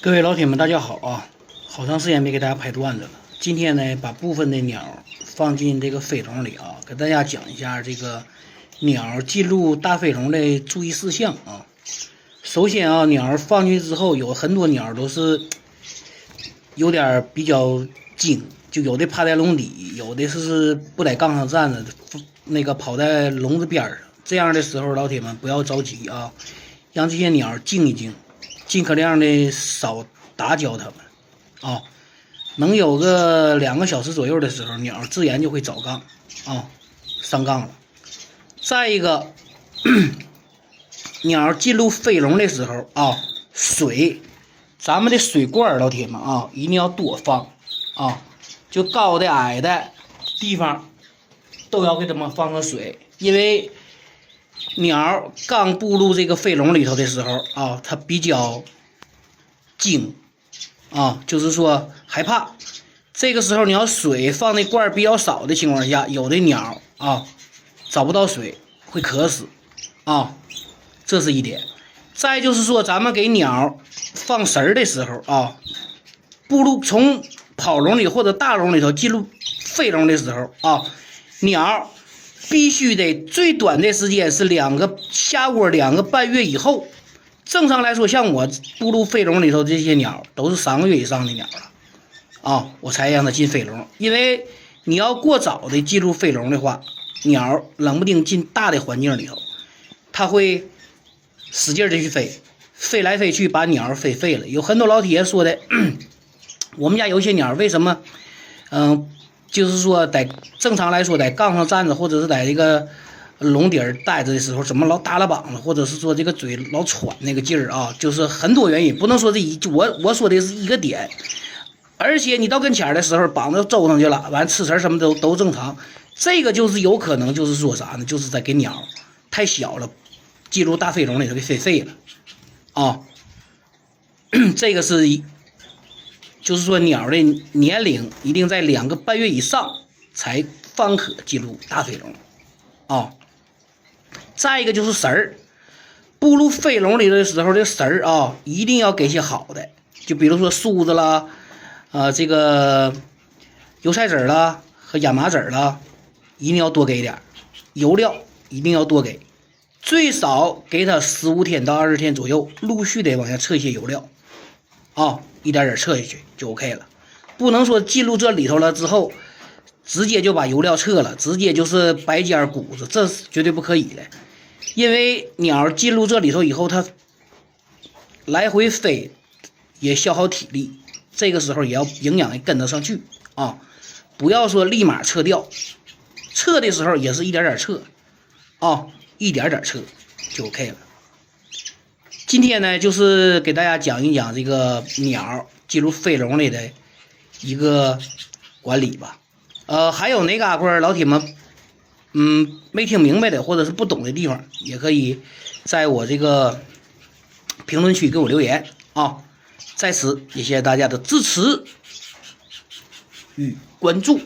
各位老铁们，大家好啊！好长时间没给大家拍段子了。今天呢，把部分的鸟放进这个飞笼里啊，给大家讲一下这个鸟进入大飞笼的注意事项啊。首先啊，鸟放进去之后，有很多鸟都是有点比较精，就有的趴在笼底，有的是不在杠上站着，那个跑在笼子边上。这样的时候，老铁们不要着急啊，让这些鸟静一静。尽可量的少打搅它们啊，能有个2个小时左右的时候，鸟自然就会找杠啊，上杠了。再一个，鸟进入飞笼的时候啊，水，咱们的水罐老铁们啊，一定要多放啊，就高的矮的地方都要给它们放上水，因为鸟刚步入这个飞笼里头的时候啊，它比较惊啊，就是说害怕。这个时候你要水放的罐比较少的情况下，有的鸟啊找不到水会渴死啊，这是一点。再就是说，咱们给鸟放食的时候啊，步入从跑笼里或者大笼里头进入飞笼的时候啊，鸟必须得最短的时间是下窝2个半月以后。正常来说，像我步入飞笼里头这些鸟都是3个月以上的鸟了啊，我才让它进飞笼。因为你要过早的进入飞笼的话，鸟冷不丁进大的环境里头，它会使劲的去飞，飞来飞去把鸟飞废了。有很多老铁说的，我们家有些鸟为什么就是说在正常来说在杠上站着，或者是在这个笼底儿待着的时候，怎么老耷拉膀子，或者是说这个嘴老喘那个劲儿啊，就是很多原因，不能说我说的是一个点。而且你到跟前的时候，膀子周上去了，完吃食什么都正常，这个就是有可能就是说啥呢？就是在给鸟太小了，进入大飞笼里头给飞废了啊。这个是就是说鸟的年龄一定在2个半月以上才方可进入大飞笼啊。再一个就是食儿，步入飞笼里的时候，这食儿啊一定要给些好的，就比如说梳子啦，这个油菜籽啦和亚麻籽啦，一定要多给点。油料一定要多给，最少给它15天到20天左右，陆续的往下撤一些油料啊，一点点撤下去就 OK 了。不能说进入这里头了之后，直接就把油料撤了，直接就是白尖谷子，这是绝对不可以的。因为鸟进入这里头以后，它来回飞也消耗体力，这个时候也要营养也跟得上去啊，不要说立马撤掉，撤的时候也是一点点撤啊，一点点撤就 OK 了。今天呢，就是给大家讲一讲这个鸟进入飞笼里的一个管理吧。还有哪嘎块老铁们没听明白的或者是不懂的地方，也可以在我这个评论区给我留言啊。在此也谢谢大家的支持与关注。